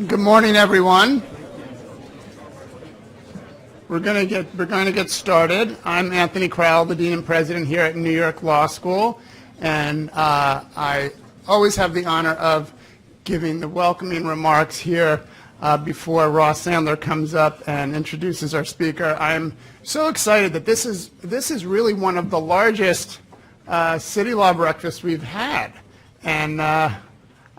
Good morning, everyone. We're going to get started. I'm Anthony Crowell, the Dean and President here at New York Law School, and I always have the honor of giving the welcoming remarks here before Ross Sandler comes up and introduces our speaker. I'm so excited that this is really one of the largest city law breakfasts we've had, and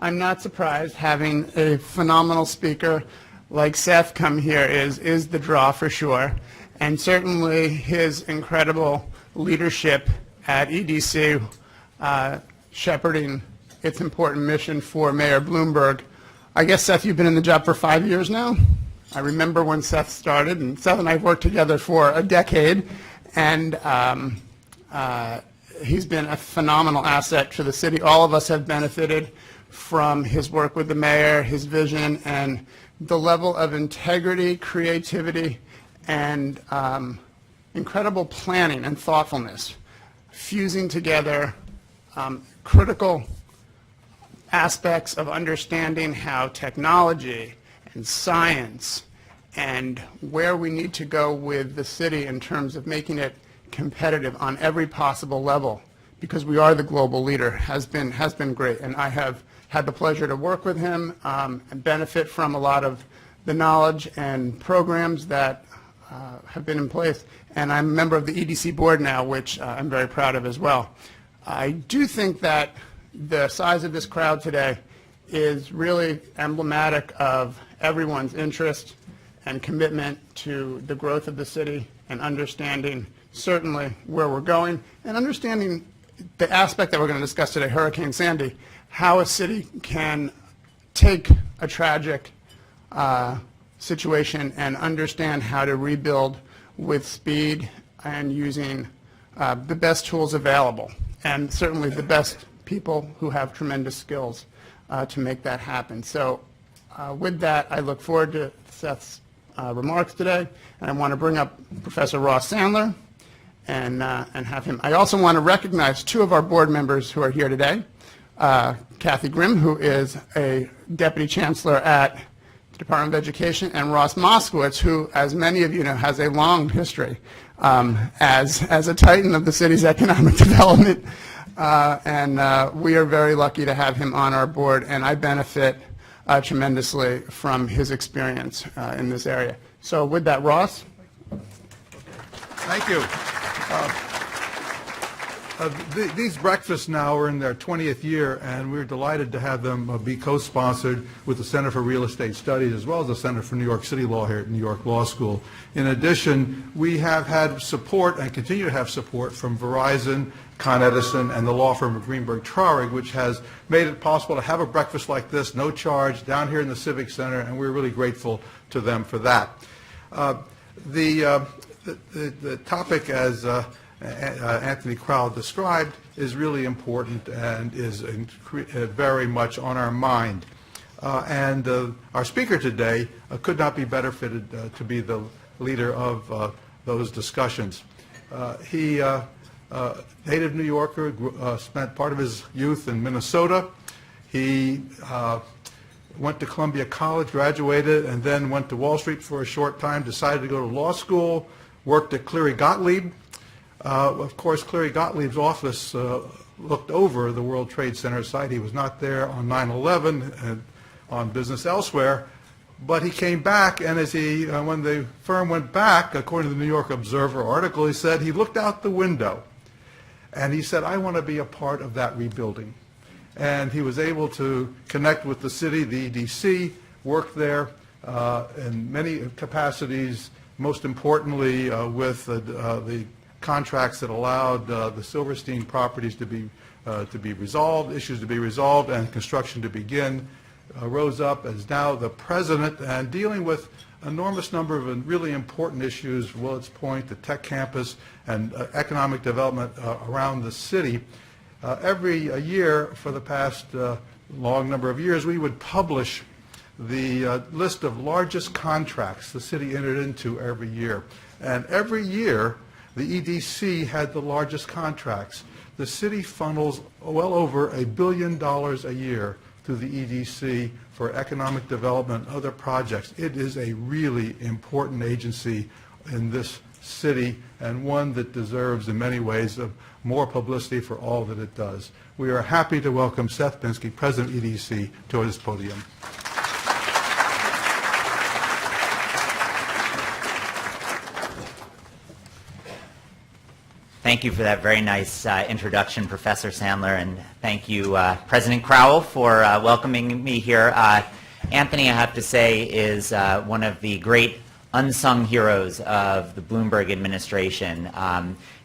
I'm not surprised. Having a phenomenal speaker like Seth come here is the draw for sure, and certainly his incredible leadership at EDC, shepherding its important mission for Mayor Bloomberg. I guess, Seth, you've been in the job for 5 years now? I remember when Seth started, and Seth and I have worked together for a decade, and he's been a phenomenal asset to the city. All of us have benefited from his work with the mayor, his vision, and the level of integrity, creativity, and incredible planning and thoughtfulness, fusing together critical aspects of understanding how technology and science and where we need to go with the city in terms of making it competitive on every possible level, because we are the global leader, has been great. And I have had the pleasure to work with him and benefit from a lot of the knowledge and programs that have been in place. And I'm a member of the EDC board now, which I'm very proud of as well. I do think that the size of this crowd today is really emblematic of everyone's interest and commitment to the growth of the city and understanding certainly where we're going and understanding the aspect that we're going to discuss today, Hurricane Sandy, how a city can take a tragic situation and understand how to rebuild with speed and using the best tools available, and certainly the best people who have tremendous skills to make that happen. So with that, I look forward to Seth's remarks today, and I want to bring up Professor Ross Sandler and have him. I also want to recognize two of our board members who are here today. Kathy Grimm, who is a Deputy Chancellor at the Department of Education, and Ross Moskowitz, who, as many of you know, has a long history as a titan of the city's economic development. We are very lucky to have him on our board, and I benefit tremendously from his experience in this area. So with that, Ross. Thank you. These breakfasts now are in their 20th year, and we're delighted to have them be co-sponsored with the Center for Real Estate Studies as well as the Center for New York City Law here at New York Law School. In addition, we have had support and continue to have support from Verizon, Con Edison, and the law firm of Greenberg Traurig, which has made it possible to have a breakfast like this, no charge, down here in the Civic Center, and we're really grateful to them for that. The topic, as Anthony Crowell described, is really important and is very much on our mind. Our speaker today could not be better fitted to be the leader of those discussions. He native New Yorker, spent part of his youth in Minnesota. He went to Columbia College, graduated, and then went to Wall Street for a short time, decided to go to law school, worked at Cleary Gottlieb. Of course, Cleary Gottlieb's office looked over the World Trade Center site. He was not there on 9/11 and on business elsewhere, but he came back, and as when the firm went back, according to the New York Observer article, he said he looked out the window, and he said, I want to be a part of that rebuilding. And he was able to connect with the city, the EDC, work there in many capacities, most importantly with the contracts that allowed the Silverstein properties to be resolved, issues to be resolved, and construction to begin. Rose up as now the president and dealing with enormous number of really important issues, Willets Point, the tech campus, and economic development around the city. Every year for the past long number of years, we would publish the list of largest contracts the city entered into every year. And every year, the EDC had the largest contracts. The city funnels well over $1 billion a year to through the EDC for economic development, other projects. It is a really important agency in this city, and one that deserves in many ways of more publicity for all that it does. We are happy to welcome Seth Pinsky, President of EDC, to this podium. Thank you for that very nice introduction, Professor Sandler, and thank you, President Crowell, for welcoming me here. Anthony, I have to say, is one of the great unsung heroes of the Bloomberg administration.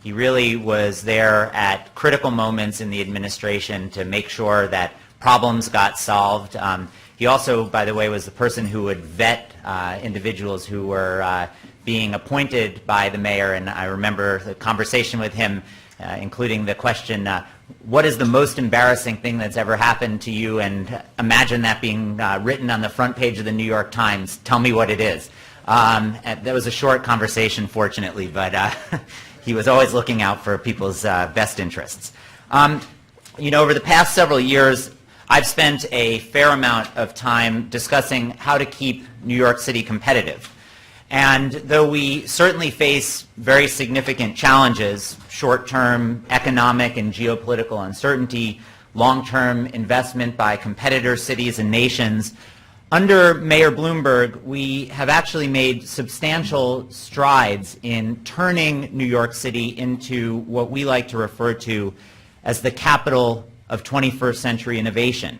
He really was there at critical moments in the administration to make sure that problems got solved. He also, by the way, was the person who would vet individuals who were being appointed by the mayor, and I remember the conversation with him, including the question, what is the most embarrassing thing that's ever happened to you? And imagine that being written on the front page of the New York Times. Tell me what it is. And that was a short conversation, fortunately, but he was always looking out for people's best interests. You know, over the past several years, I've spent a fair amount of time discussing how to keep New York City competitive. And though we certainly face very significant challenges, short-term economic and geopolitical uncertainty, long-term investment by competitor cities and nations, under Mayor Bloomberg, we have actually made substantial strides in turning New York City into what we like to refer to as the capital of 21st century innovation.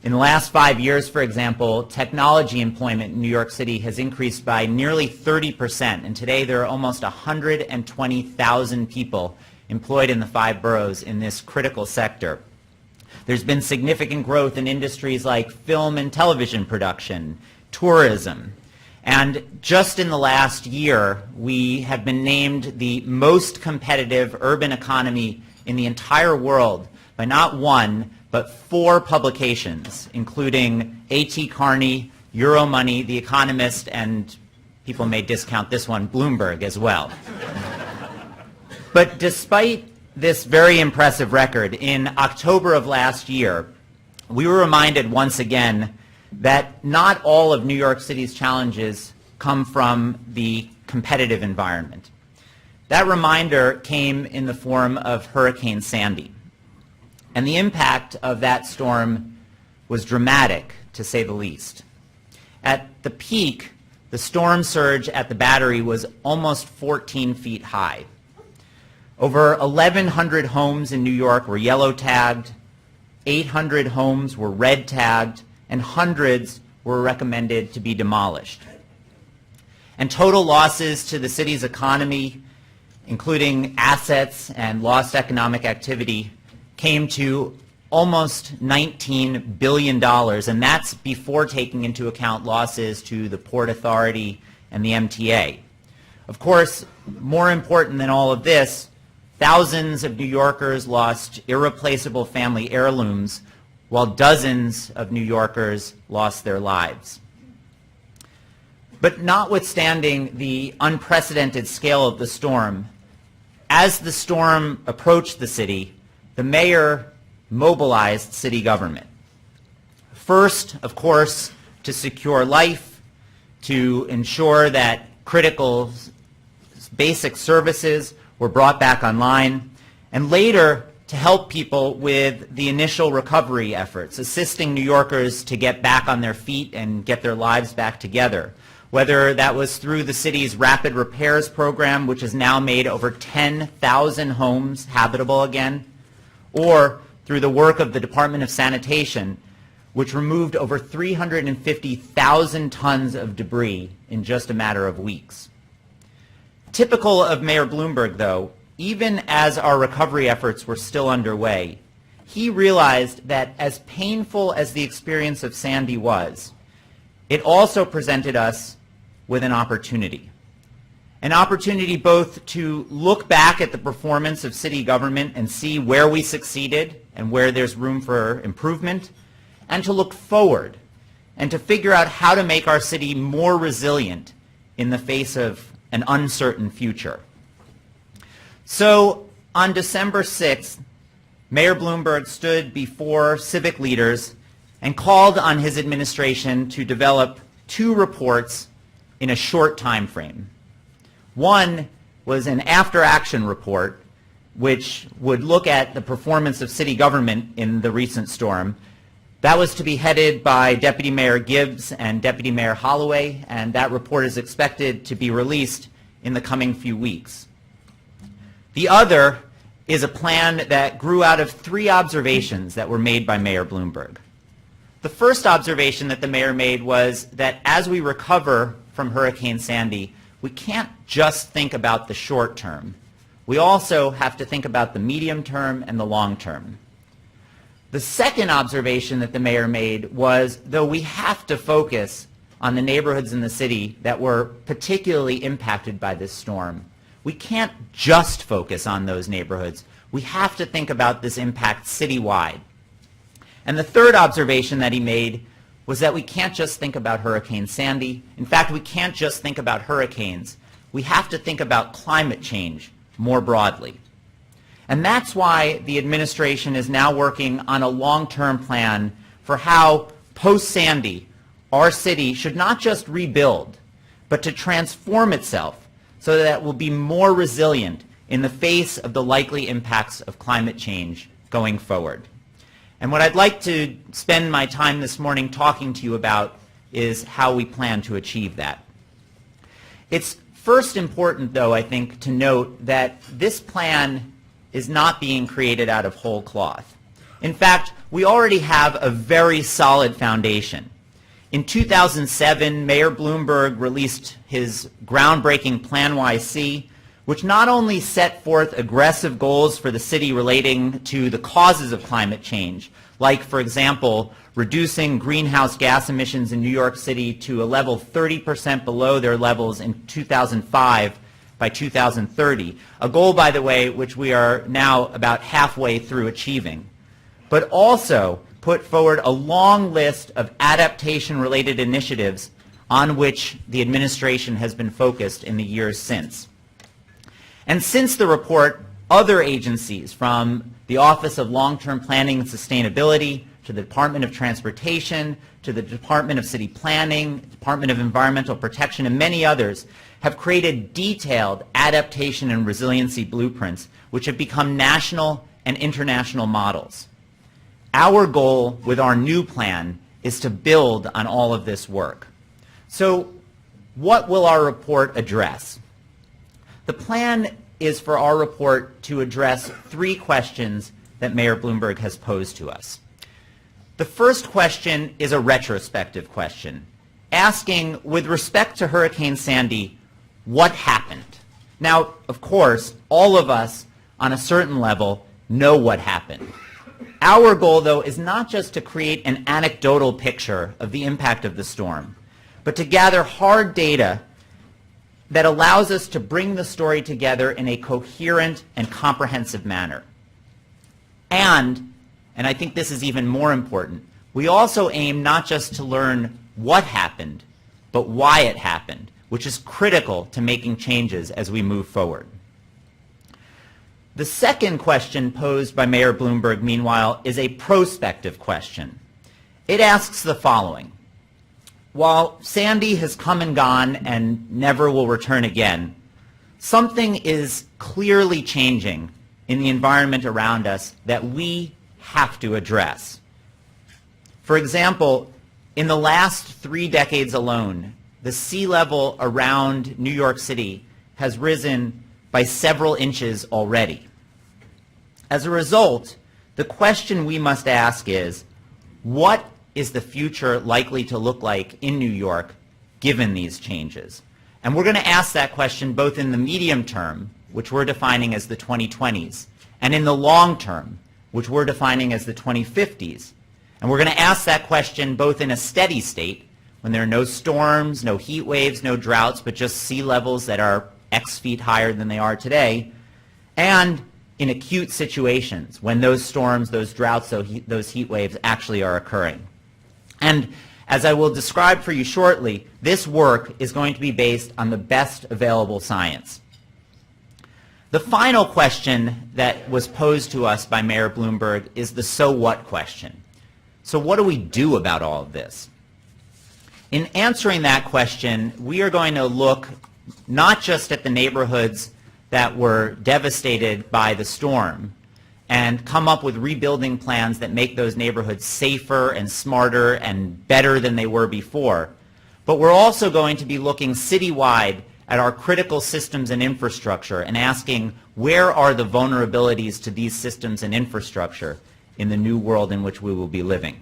In the last 5 years, for example, technology employment in New York City has increased by nearly 30%, and today there are almost 120,000 people employed in the 5 boroughs in this critical sector. There's been significant growth in industries like film and television production, tourism, and just in the last year, we have been named the most competitive urban economy in the entire world by not one, but 4 publications, including A.T. Kearney, Euromoney, The Economist, and people may discount this one, Bloomberg as well. But despite this very impressive record, in October of last year, we were reminded once again that not all of New York City's challenges come from the competitive environment. That reminder came in the form of Hurricane Sandy. And the impact of that storm was dramatic, to say the least. At the peak, the storm surge at the Battery was almost 14 feet high. Over 1,100 homes in New York were yellow tagged, 800 homes were red tagged, and hundreds were recommended to be demolished. And total losses to the city's economy, including assets and lost economic activity, came to almost $19 billion, and that's before taking into account losses to the Port Authority and the MTA. Of course, more important than all of this, thousands of New Yorkers lost irreplaceable family heirlooms, while dozens of New Yorkers lost their lives. But notwithstanding the unprecedented scale of the storm, as the storm approached the city, the mayor mobilized city government. First, of course, to secure life, to ensure that critical basic services were brought back online, and later to help people with the initial recovery efforts, assisting New Yorkers to get back on their feet and get their lives back together. Whether that was through the city's rapid repairs program, which has now made over 10,000 homes habitable again, or through the work of the Department of Sanitation, which removed over 350,000 tons of debris in just a matter of weeks. Typical of Mayor Bloomberg, though, even as our recovery efforts were still underway, he realized that as painful as the experience of Sandy was, it also presented us with an opportunity. An opportunity both to look back at the performance of city government and see where we succeeded and where there's room for improvement, and to look forward and to figure out how to make our city more resilient in the face of an uncertain future. So on December 6th, Mayor Bloomberg stood before civic leaders and called on his administration to develop 2 reports in a short time frame. One was an after-action report, which would look at the performance of city government in the recent storm. That was to be headed by Deputy Mayor Gibbs and Deputy Mayor Holloway, and that report is expected to be released in the coming few weeks. The other is a plan that grew out of 3 observations that were made by Mayor Bloomberg. The first observation that the mayor made was that as we recover from Hurricane Sandy, we can't just think about the short term. We also have to think about the medium term and the long term. The second observation that the mayor made was, though we have to focus on the neighborhoods in the city that were particularly impacted by this storm, we can't just focus on those neighborhoods. We have to think about this impact citywide. And the third observation that he made was that we can't just think about Hurricane Sandy. In fact, we can't just think about hurricanes. We have to think about climate change more broadly. And that's why the administration is now working on a long-term plan for how, post-Sandy, our city should not just rebuild, but to transform itself so that it will be more resilient in the face of the likely impacts of climate change going forward. And what I'd like to spend my time this morning talking to you about is how we plan to achieve that. It's first important, though, I think, to note that this plan is not being created out of whole cloth. In fact, we already have a very solid foundation. In 2007, Mayor Bloomberg released his groundbreaking Plan YC, which not only set forth aggressive goals for the city relating to the causes of climate change, like, for example, reducing greenhouse gas emissions in New York City to a level 30% below their levels in 2005 by 2030, a goal, by the way, which we are now about halfway through achieving, but also put forward a long list of adaptation-related initiatives on which the administration has been focused in the years since. And since the report, other agencies, from the Office of Long-Term Planning and Sustainability to the Department of Transportation to the Department of City Planning, Department of Environmental Protection, and many others, have created detailed adaptation and resiliency blueprints which have become national and international models. Our goal with our new plan is to build on all of this work. So what will our report address? The plan is for our report to address 3 questions that Mayor Bloomberg has posed to us. The first question is a retrospective question, asking, with respect to Hurricane Sandy, what happened? Now, of course, all of us on a certain level know what happened. Our goal, though, is not just to create an anecdotal picture of the impact of the storm, but to gather hard data that allows us to bring the story together in a coherent and comprehensive manner. And I think this is even more important, we also aim not just to learn what happened, but why it happened, which is critical to making changes as we move forward. The second question posed by Mayor Bloomberg, meanwhile, is a prospective question. It asks the following: while Sandy has come and gone and never will return again, something is clearly changing in the environment around us that we have to address. For example, in the last 3 decades alone, the sea level around New York City has risen by several inches already. As a result, the question we must ask is, what is the future likely to look like in New York given these changes? And we're going to ask that question both in the medium term, which we're defining as the 2020s, and in the long term, which we're defining as the 2050s. And we're going to ask that question both in a steady state, when there are no storms, no heat waves, no droughts, but just sea levels that are X feet higher than they are today, and in acute situations, when those storms, those droughts, those heat waves actually are occurring. And as I will describe for you shortly, this work is going to be based on the best available science. The final question that was posed to us by Mayor Bloomberg is the so what question. So what do we do about all of this? In answering that question, we are going to look not just at the neighborhoods that were devastated by the storm and come up with rebuilding plans that make those neighborhoods safer and smarter and better than they were before, but we're also going to be looking citywide at our critical systems and infrastructure and asking, where are the vulnerabilities to these systems and infrastructure in the new world in which we will be living?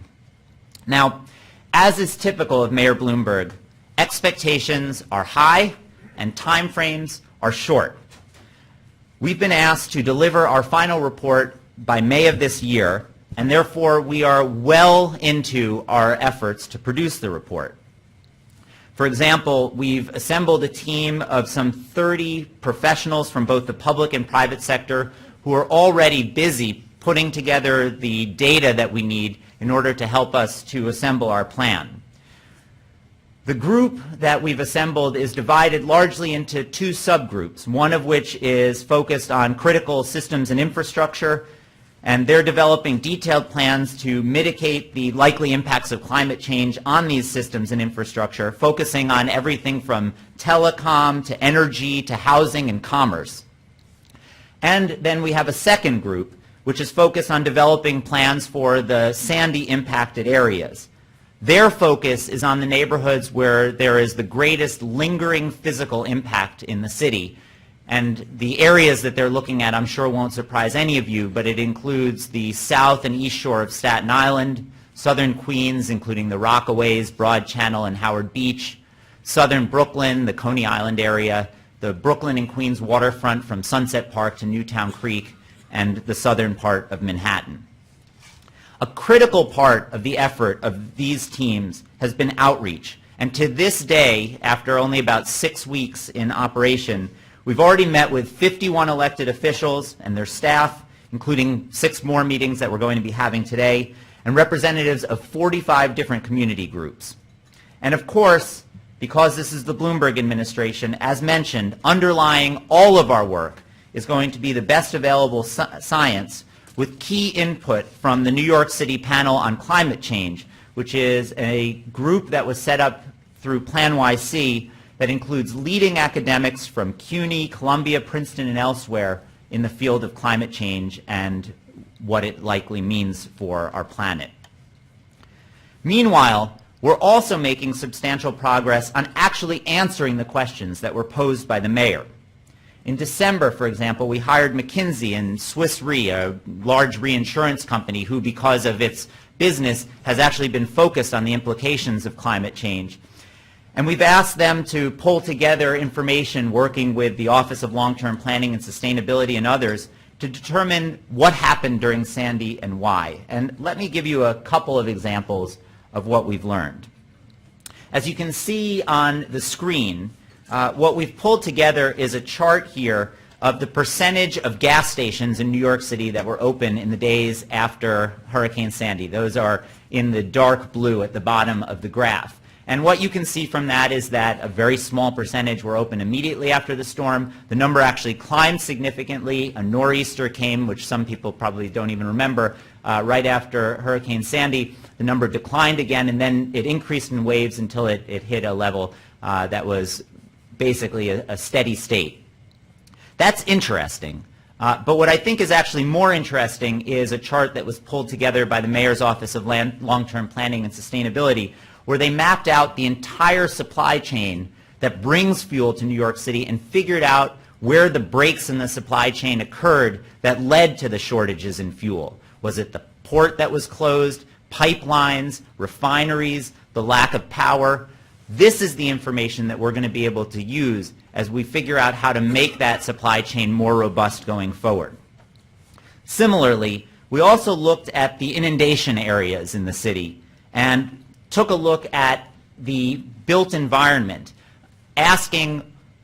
Now, as is typical of Mayor Bloomberg, expectations are high and timeframes are short. We've been asked to deliver our final report by May of this year, and therefore we are well into our efforts to produce the report. For example, we've assembled a team of some 30 professionals from both the public and private sector who are already busy putting together the data that we need in order to help us to assemble our plan. The group that we've assembled is divided largely into two subgroups, one of which is focused on critical systems and infrastructure, and they're developing detailed plans to mitigate the likely impacts of climate change on these systems and infrastructure, focusing on everything from telecom to energy to housing and commerce. And then we have a second group, which is focused on developing plans for the Sandy impacted areas. Their focus is on the neighborhoods where there is the greatest lingering physical impact in the city. And the areas that they're looking at, I'm sure won't surprise any of you, but it includes the south and east shore of Staten Island, southern Queens, including the Rockaways, Broad Channel, and Howard Beach, southern Brooklyn, the Coney Island area, the Brooklyn and Queens waterfront from Sunset Park to Newtown Creek, and the southern part of Manhattan. A critical part of the effort of these teams has been outreach. And to this day, after only about 6 weeks in operation, we've already met with 51 elected officials and their staff, including 6 more meetings that we're going to be having today, and representatives of 45 different community groups. And of course, because this is the Bloomberg administration, as mentioned, underlying all of our work is going to be the best available science with key input from the New York City Panel on Climate Change, which is a group that was set up through Plan YC that includes leading academics from CUNY, Columbia, Princeton, and elsewhere in the field of climate change and what it likely means for our planet. Meanwhile, we're also making substantial progress on actually answering the questions that were posed by the mayor. In December, for example, we hired McKinsey and Swiss Re, a large reinsurance company who, because of its business, has actually been focused on the implications of climate change. And we've asked them to pull together information working with the Office of Long-Term Planning and Sustainability and others to determine what happened during Sandy and why. And let me give you a couple of examples of what we've learned. As you can see on the screen, what we've pulled together is a chart here of the percentage of gas stations in New York City that were open in the days after Hurricane Sandy. Those are in the dark blue at the bottom of the graph. And what you can see from that is that a very small percentage were open immediately after the storm. The number actually climbed significantly. A nor'easter came, which some people probably don't even remember, right after Hurricane Sandy. The number declined again, and then it increased in waves until it hit a level that was basically a steady state. That's interesting. But what I think is actually more interesting is a chart that was pulled together by the Mayor's Office of Long-Term Planning and Sustainability, where they mapped out the entire supply chain that brings fuel to New York City and figured out where the breaks in the supply chain occurred that led to the shortages in fuel. Was it the port that was closed, pipelines, refineries, the lack of power? This is the information that we're going to be able to use as we figure out how to make that supply chain more robust going forward. Similarly, we also looked at the inundation areas in the city and took a look at the built environment, asking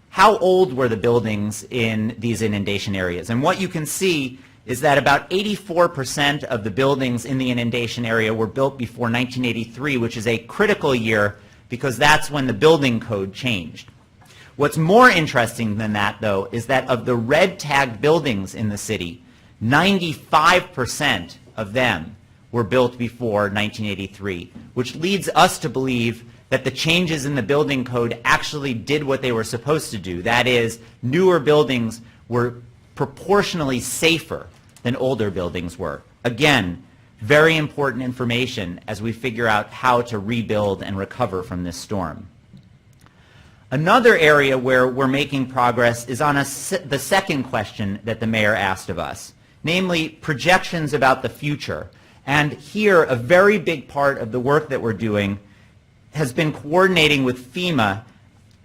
how old were the buildings in these inundation areas. And what you can see is that about 84% of the buildings in the inundation area were built before 1983, which is a critical year because that's when the building code changed. What's more interesting than that, though, is that of the red-tagged buildings in the city, 95% of them were built before 1983, which leads us to believe that the changes in the building code actually did what they were supposed to do. That is, newer buildings were proportionally safer than older buildings were. Again, very important information as we figure out how to rebuild and recover from this storm. Another area where we're making progress is on the second question that the mayor asked of us, namely projections about the future. And here, a very big part of the work that we're doing has been coordinating with FEMA,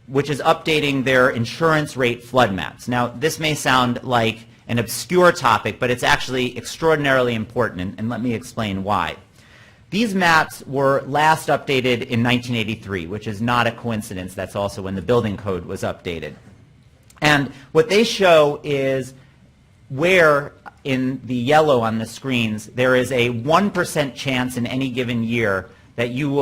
which is updating their insurance rate flood maps. Now, this may sound like an obscure topic, but it's actually extraordinarily important, and let me explain why. These maps were last updated in 1983, which is not a coincidence. That's also when the building code was updated. And what they show is where, in the yellow on the screens, there is a 1% chance in any given year that you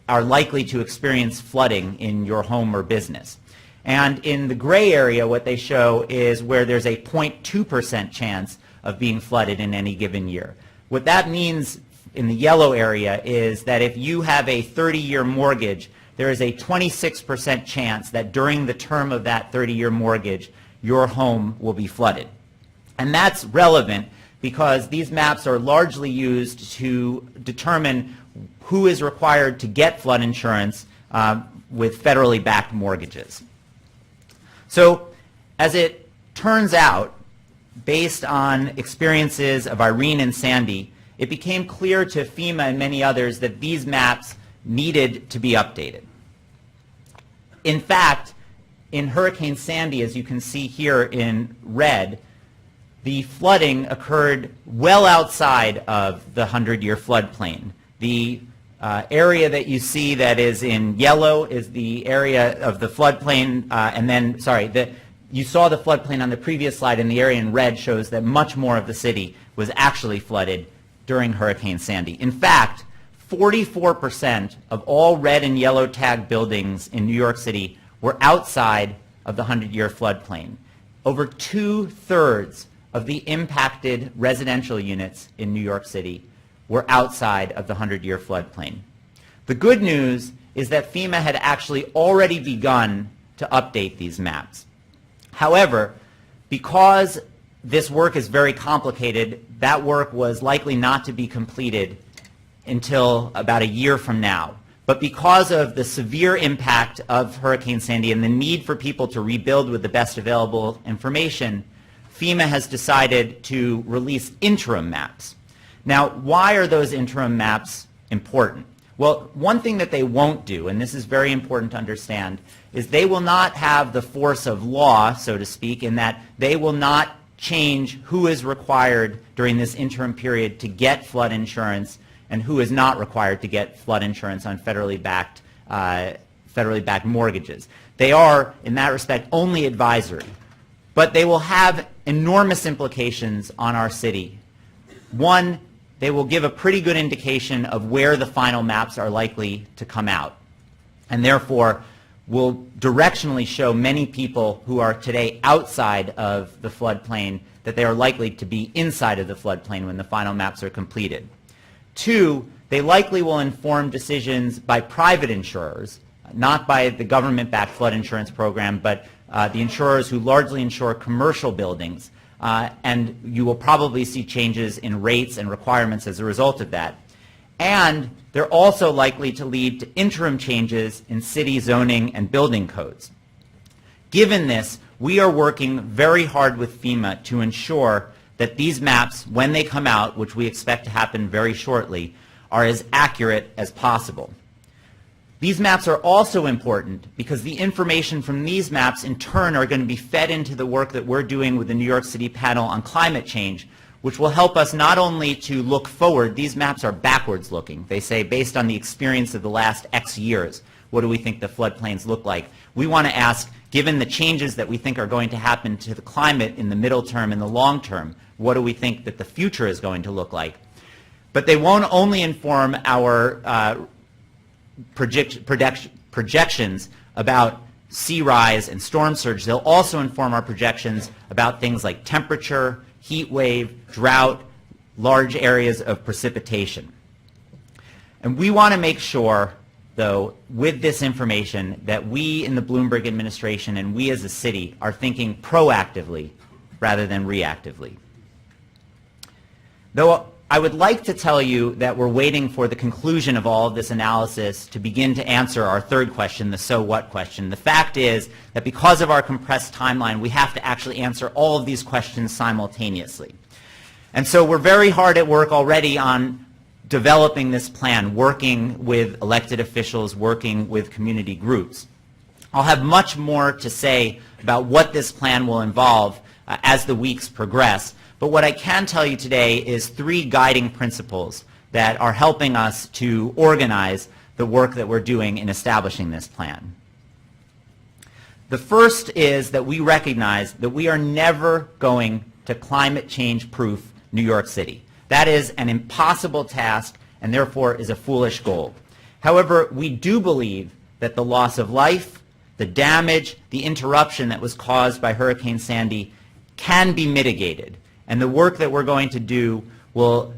are likely to experience flooding in your home or business. And in the gray area, what they show is where there's a 0.2% chance of being flooded in any given year. What that means in the yellow area is that if you have a 30-year mortgage, there is a 26% chance that during the term of that 30-year mortgage, your home will be flooded. And that's relevant because these maps are largely used to determine who is required to get flood insurance with federally backed mortgages. So, as it turns out, based on experiences of Irene and Sandy, it became clear to FEMA and many others that these maps needed to be updated. In fact, in Hurricane Sandy, as you can see here in red, the flooding occurred well outside of the 100-year floodplain. The area that you see that is in yellow is the area of the floodplain, you saw the floodplain on the previous slide, and the area in red shows that much more of the city was actually flooded during Hurricane Sandy. In fact, 44% of all red and yellow tag buildings in New York City were outside of the 100-year floodplain. Over 2/3 of the impacted residential units in New York City were outside of the 100-year floodplain. The good news is that FEMA had actually already begun to update these maps. However, because this work is very complicated, that work was likely not to be completed until about a year from now. But because of the severe impact of Hurricane Sandy and the need for people to rebuild with the best available information, FEMA has decided to release interim maps. Now, why are those interim maps important? Well, one thing that they won't do, and this is very important to understand, is they will not have the force of law, so to speak, in that they will not change who is required during this interim period to get flood insurance and who is not required to get flood insurance on federally backed mortgages. They are, in that respect, only advisory. But they will have enormous implications on our city. One, they will give a pretty good indication of where the final maps are likely to come out, and therefore will directionally show many people who are today outside of the floodplain that they are likely to be inside of the floodplain when the final maps are completed. Two, they likely will inform decisions by private insurers, not by the government-backed flood insurance program, but the insurers who largely insure commercial buildings. And you will probably see changes in rates and requirements as a result of that. And they're also likely to lead to interim changes in city zoning and building codes. Given this, we are working very hard with FEMA to ensure that these maps, when they come out, which we expect to happen very shortly, are as accurate as possible. These maps are also important because the information from these maps in turn are going to be fed into the work that we're doing with the New York City panel on climate change, which will help us not only to look forward. These maps are backwards looking. They say, based on the experience of the last X years, what do we think the floodplains look like? We want to ask, given the changes that we think are going to happen to the climate in the middle term and the long term, what do we think that the future is going to look like? But they won't only inform our projections about sea rise and storm surge. They'll also inform our projections about things like temperature, heat wave, drought, large areas of precipitation. And we want to make sure, though, with this information, that we in the Bloomberg administration and we as a city are thinking proactively rather than reactively. Though I would like to tell you that we're waiting for the conclusion of all of this analysis to begin to answer our third question, the so what question. The fact is that because of our compressed timeline, we have to actually answer all of these questions simultaneously. And so we're very hard at work already on developing this plan, working with elected officials, working with community groups. I'll have much more to say about what this plan will involve as the weeks progress. But what I can tell you today is 3 guiding principles that are helping us to organize the work that we're doing in establishing this plan. The first is that we recognize that we are never going to climate change proof New York City. That is an impossible task and therefore is a foolish goal. However, we do believe that the loss of life, the damage, the interruption that was caused by Hurricane Sandy can be mitigated. And the work that we're going to do will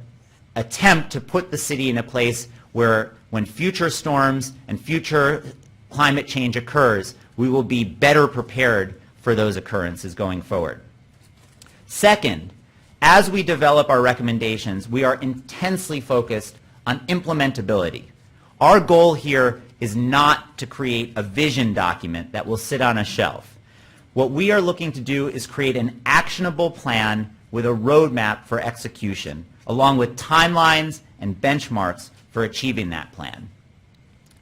attempt to put the city in a place where when future storms and future climate change occurs, we will be better prepared for those occurrences going forward. Second, as we develop our recommendations, we are intensely focused on implementability. Our goal here is not to create a vision document that will sit on a shelf. What we are looking to do is create an actionable plan with a roadmap for execution, along with timelines and benchmarks for achieving that plan.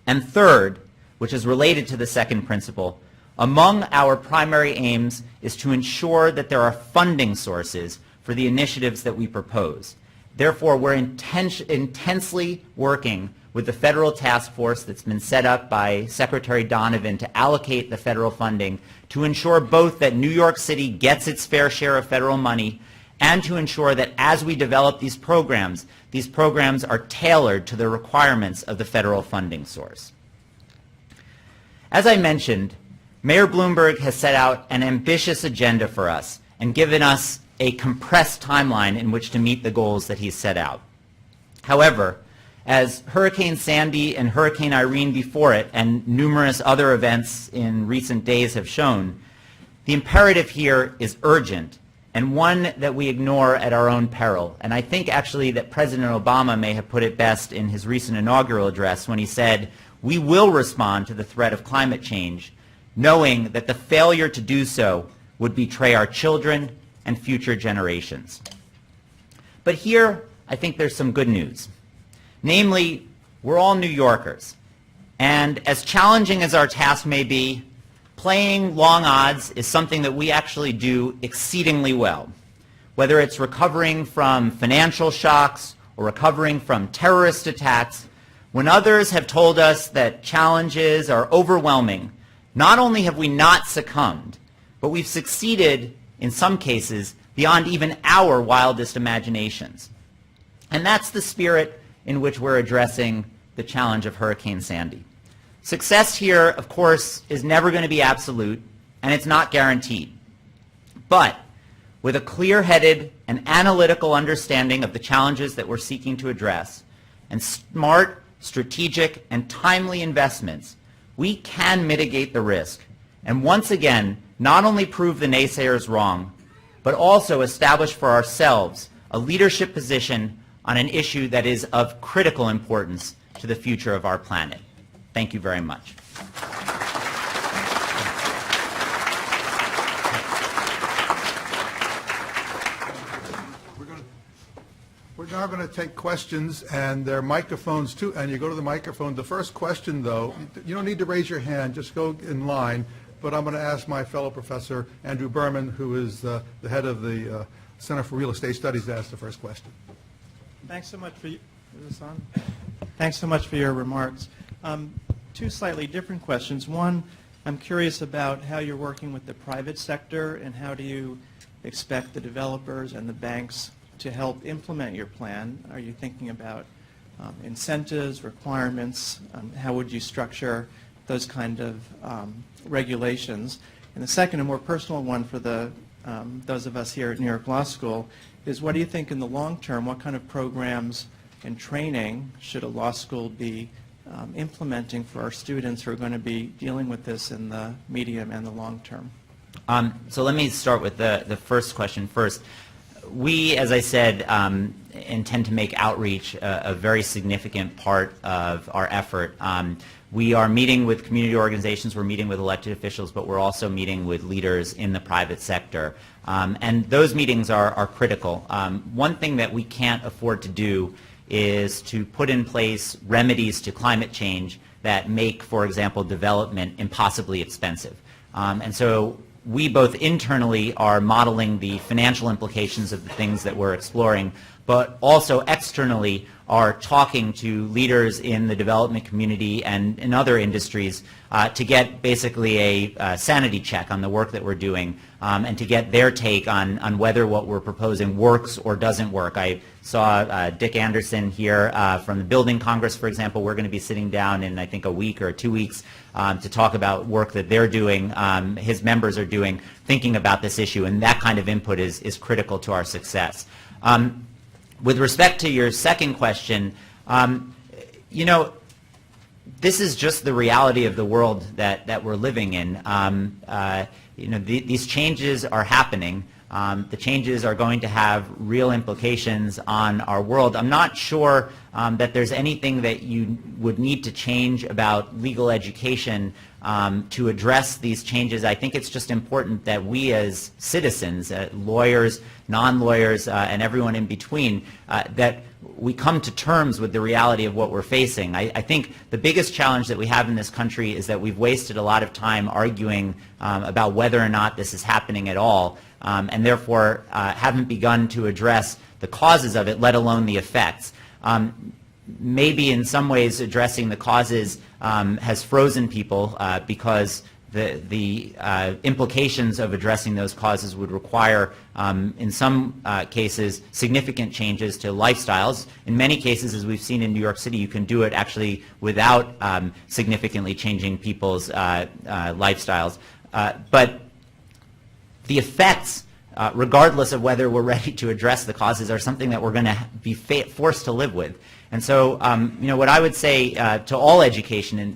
And third, which is related to the second principle, among our primary aims is to ensure that there are funding sources for the initiatives that we propose. Therefore, we're intensely working with the federal task force that's been set up by Secretary Donovan to allocate the federal funding to ensure both that New York City gets its fair share of federal money and to ensure that as we develop these programs are tailored to the requirements of the federal funding source. As I mentioned, Mayor Bloomberg has set out an ambitious agenda for us and given us a compressed timeline in which to meet the goals that he's set out. However, as Hurricane Sandy and Hurricane Irene before it and numerous other events in recent days have shown, the imperative here is urgent and one that we ignore at our own peril. And I think actually that President Obama may have put it best in his recent inaugural address when he said, "We will respond to the threat of climate change, knowing that the failure to do so would betray our children and future generations." But here, I think there's some good news. Namely, we're all New Yorkers. And as challenging as our task may be, playing long odds is something that we actually do exceedingly well. Whether it's recovering from financial shocks or recovering from terrorist attacks, when others have told us that challenges are overwhelming, not only have we not succumbed, but we've succeeded, in some cases, beyond even our wildest imaginations. And that's the spirit in which we're addressing the challenge of Hurricane Sandy. Success here, of course, is never going to be absolute, and it's not guaranteed. But with a clear-headed and analytical understanding of the challenges that we're seeking to address, and smart, strategic, and timely investments, we can mitigate the risk, and once again, not only prove the naysayers wrong, but also establish for ourselves a leadership position on an issue that is of critical importance to the future of our planet. Thank you very much. We're now going to take questions, and there are microphones too, and you go to the microphone. The first question, though, you don't need to raise your hand, just go in line, but I'm going to ask my fellow professor, Andrew Berman, who is the head of the Center for Real Estate Studies, to ask the first question. Thanks so much for is this on? Thanks so much for your remarks. Two slightly different questions. One, I'm curious about how you're working with the private sector and how do you expect the developers and the banks to help implement your plan? Are you thinking about incentives, requirements? How would you structure those kind of regulations? And the second, a more personal one for the those of us here at New York Law School is, what do you think in the long term, what kind of programs and training should a law school be implementing for our students who are going to be dealing with this in the medium and the long term? So let me start with the first question first. We, as I said, intend to make outreach a very significant part of our effort. We are meeting with community organizations, we're meeting with elected officials, but we're also meeting with leaders in the private sector. And those meetings are critical. One thing that we can't afford to do is to put in place remedies to climate change that make, for example, development impossibly expensive. And so we both internally are modeling the financial implications of the things that we're exploring, but also externally are talking to leaders in the development community and in other industries to get basically a sanity check on the work that we're doing and to get their take on whether what we're proposing works or doesn't work. I saw Dick Anderson here from the Building Congress, for example. We're going to be sitting down in, I think, a week or 2 weeks to talk about work that they're doing, his members are doing, thinking about this issue, and that kind of input is critical to our success. With respect to your second question, you know, this is just the reality of the world that we're living in. You know, these changes are happening. The changes are going to have real implications on our world. I'm not sure that there's anything that you would need to change about legal education to address these changes. I think it's just important that we as citizens, lawyers, non-lawyers, and everyone in between, that we come to terms with the reality of what we're facing. I think the biggest challenge that we have in this country is that we've wasted a lot of time arguing about whether or not this is happening at all, and therefore haven't begun to address the causes of it, let alone the effects. Maybe in some ways addressing the causes has frozen people because the implications of addressing those causes would require, in some cases, significant changes to lifestyles. In many cases, as we've seen in New York City, you can do it actually without significantly changing people's lifestyles. But the effects, regardless of whether we're ready to address the causes, are something that we're going to be forced to live with. And so, you know, what I would say to all educational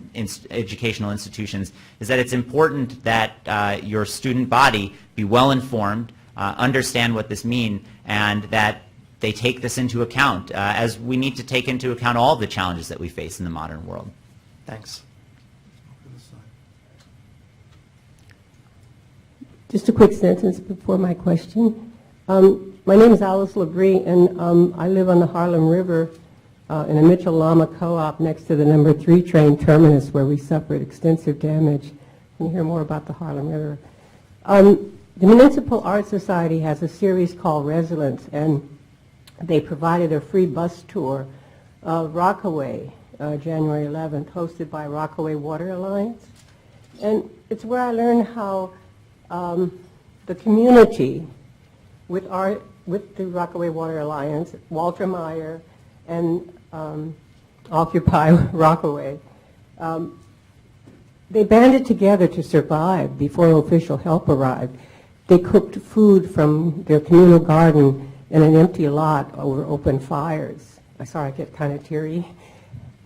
institutions is that it's important that your student body be well informed, understand what this means, and that they take this into account, as we need to take into account all the challenges that we face in the modern world. Thanks. Just a quick sentence before my question. My name is Alice Labrie, and I live on the Harlem River in a Mitchell-Lama co-op next to the number 3 train terminus, where we suffered extensive damage. You can hear more about the Harlem River. The Municipal Art Society has a series called Resilience, and they provided a free bus tour of Rockaway, January 11th, hosted by Rockaway Water Alliance. And it's where I learned how the community with the Rockaway Water Alliance, Walter Meyer, and Occupy Rockaway, they banded together to survive before official help arrived. They cooked food from their communal garden in an empty lot over open fires. Sorry, I get kind of teary.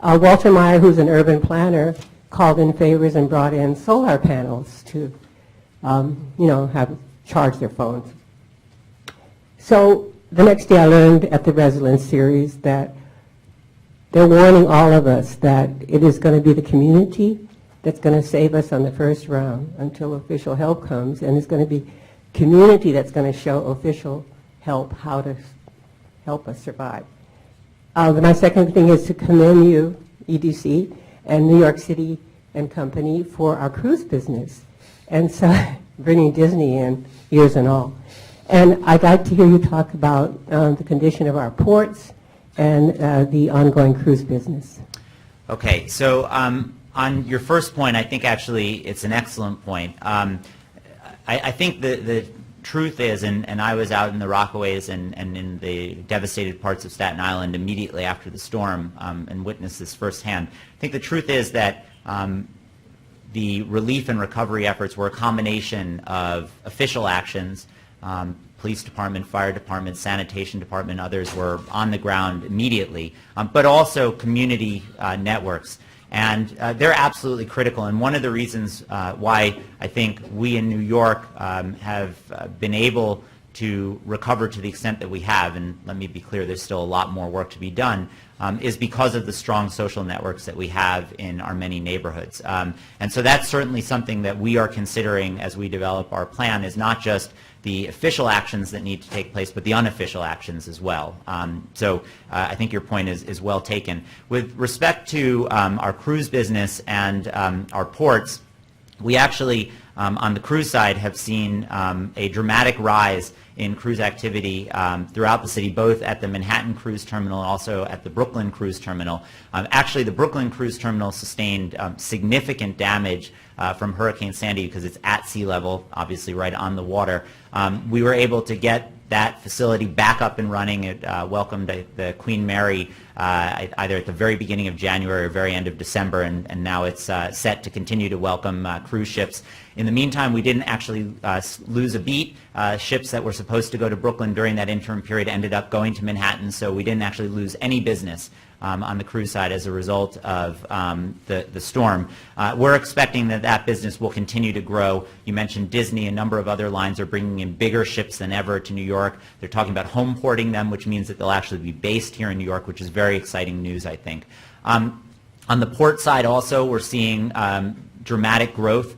Walter Meyer, who's an urban planner, called in favors and brought in solar panels to, you know, charge their phones. So the next day I learned at the Resilience series that they're warning all of us that it is going to be the community that's going to save us on the first round until official help comes, and it's going to be community that's going to show official help how to help us survive. My second thing is to commend you, EDC, and New York City and Company for our cruise business, and so bringing Disney in, years and all. And I'd like to hear you talk about the condition of our ports and the ongoing cruise business. Okay, so on your first point, I think actually it's an excellent point. I think the truth is, and I was out in the Rockaways and in the devastated parts of Staten Island immediately after the storm and witnessed this firsthand. I think the truth is that the relief and recovery efforts were a combination of official actions, Police department, fire department, sanitation department, others were on the ground immediately, but also community networks. And they're absolutely critical. And one of the reasons why I think we in New York have been able to recover to the extent that we have, and let me be clear, there's still a lot more work to be done, is because of the strong social networks that we have in our many neighborhoods. And so that's certainly something that we are considering as we develop our plan, is not just the official actions that need to take place, but the unofficial actions as well. So I think your point is well taken. With respect to our cruise business and our ports, we actually, on the cruise side, have seen a dramatic rise in cruise activity throughout the city, both at the Manhattan Cruise Terminal and also at the Brooklyn Cruise Terminal. Actually, the Brooklyn Cruise Terminal sustained significant damage from Hurricane Sandy because it's at sea level, obviously right on the water. We were able to get that facility back up and running. It welcomed the Queen Mary either at the very beginning of January or very end of December, and now it's set to continue to welcome cruise ships. In the meantime, we didn't actually lose a beat. Ships that were supposed to go to Brooklyn during that interim period ended up going to Manhattan, so we didn't actually lose any business on the cruise side as a result of the storm. We're expecting that that business will continue to grow. You mentioned Disney. A number of other lines are bringing in bigger ships than ever to New York. They're talking about home porting them, which means that they'll actually be based here in New York, which is very exciting news, I think. On the port side also, we're seeing dramatic growth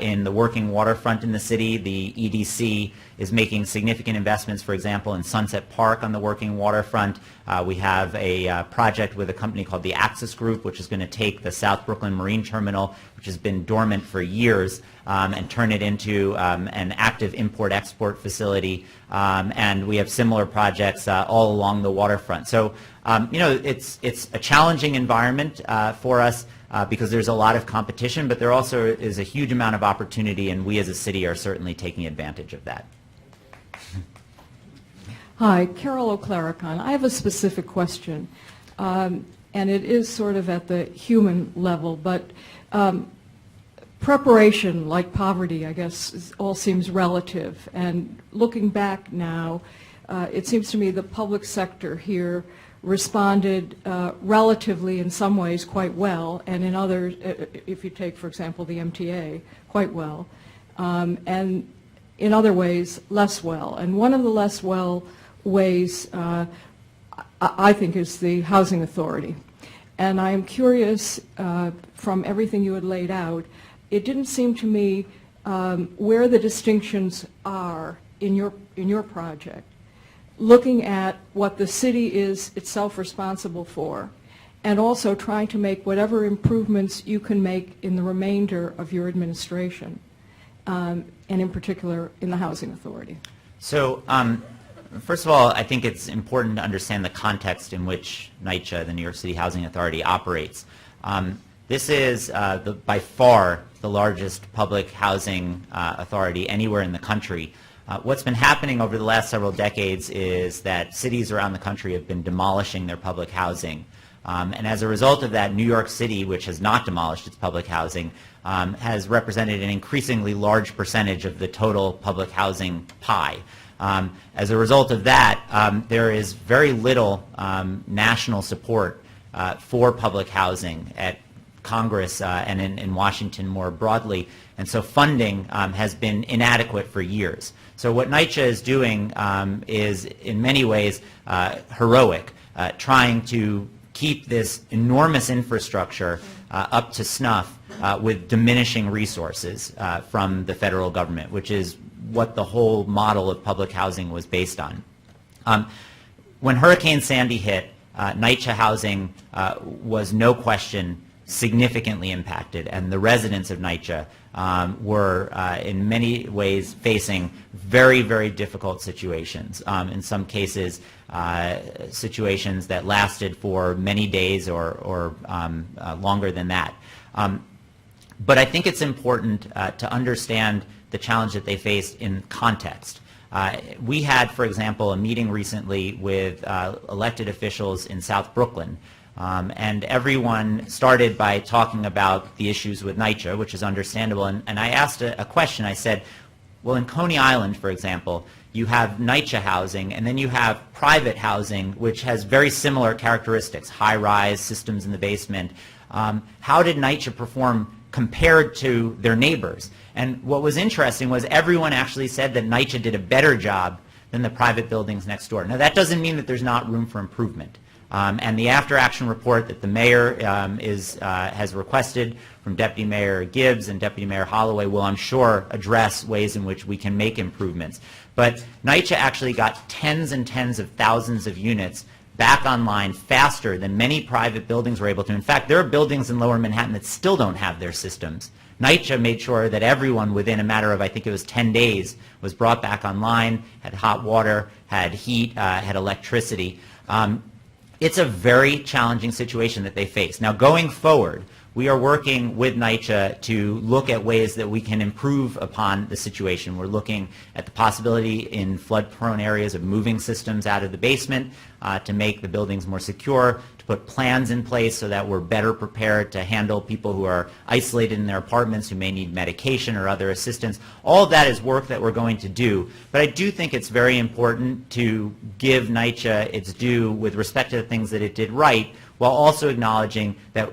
in the working waterfront in the city. The EDC is making significant investments, for example, in Sunset Park on the working waterfront. We have a project with a company called the Axis Group, which is going to take the South Brooklyn Marine Terminal, which has been dormant for years, and turn it into an active import-export facility. And we have similar projects all along the waterfront. So, you know, it's a challenging environment for us. Because there's a lot of competition, but there also is a huge amount of opportunity, and we as a city are certainly taking advantage of that. Hi, Carol O'Claricon. I have a specific question, and it is sort of at the human level, but preparation, like poverty, I guess, all seems relative. And looking back now, it seems to me the public sector here responded relatively in some ways quite well, and in others, if you take, for example, the MTA, quite well, and in other ways less well. And one of the less well ways, I think, is the Housing Authority. And I am curious, from everything you had laid out, it didn't seem to me where the distinctions are in your project, looking at what the city is itself responsible for, and also trying to make whatever improvements you can make in the remainder of your administration, and in particular in the Housing Authority. So, first of all, I think it's important to understand the context in which NYCHA, the New York City Housing Authority, operates. This is by far the largest public housing authority anywhere in the country. What's been happening over the last several decades is that cities around the country have been demolishing their public housing. And as a result of that, New York City, which has not demolished its public housing, has represented an increasingly large percentage of the total public housing pie. As a result of that, there is very little national support for public housing at Congress and in Washington more broadly. And so funding has been inadequate for years. So what NYCHA is doing is in many ways heroic, trying to keep this enormous infrastructure up to snuff with diminishing resources from the federal government, which is what the whole model of public housing was based on. When Hurricane Sandy hit, NYCHA housing was no question significantly impacted, and the residents of NYCHA were in many ways facing very, very difficult situations. In some cases, situations that lasted for many days or longer than that. But I think it's important to understand the challenge that they faced in context. We had, for example, a meeting recently with elected officials in South Brooklyn, and everyone started by talking about the issues with NYCHA, which is understandable. And I asked a question. I said, Well, in Coney Island, for example, you have NYCHA housing, and then you have private housing, which has very similar characteristics, high-rise systems in the basement. How did NYCHA perform compared to their neighbors? And what was interesting was everyone actually said that NYCHA did a better job than the private buildings next door. Now, that doesn't mean that there's not room for improvement. And the after-action report that the mayor has requested from Deputy Mayor Gibbs and Deputy Mayor Holloway will, I'm sure, address ways in which we can make improvements. But NYCHA actually got tens and tens of thousands of units back online faster than many private buildings were able to. In fact, there are buildings in Lower Manhattan that still don't have their systems. NYCHA made sure that everyone within a matter of, I think it was 10 days, was brought back online, had hot water, had heat, had electricity. It's a very challenging situation that they face. Now, going forward, we are working with NYCHA to look at ways that we can improve upon the situation. We're looking at the possibility in flood-prone areas of moving systems out of the basement to make the buildings more secure, to put plans in place so that we're better prepared to handle people who are isolated in their apartments, who may need medication or other assistance. All of that is work that we're going to do. But I do think it's very important to give NYCHA its due with respect to the things that it did right, while also acknowledging that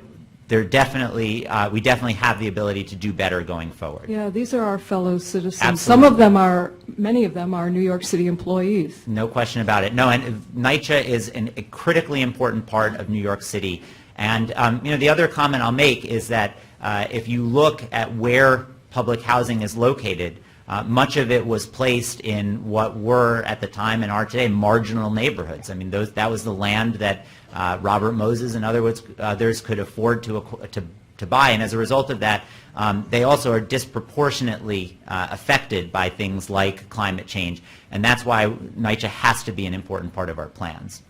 we definitely have the ability to do better going forward. Yeah, these are our fellow citizens. Absolutely. Some of them are, many of them are New York City employees. No question about it. No, and NYCHA is a critically important part of New York City. And the other comment I'll make is that if you look at where public housing is located, much of it was placed in what were at the time and are today marginal neighborhoods. I mean, that was the land that Robert Moses and others could afford to buy, and as a result of that, they also are disproportionately affected by things like climate change, and that's why NYCHA has to be an important part of our plans.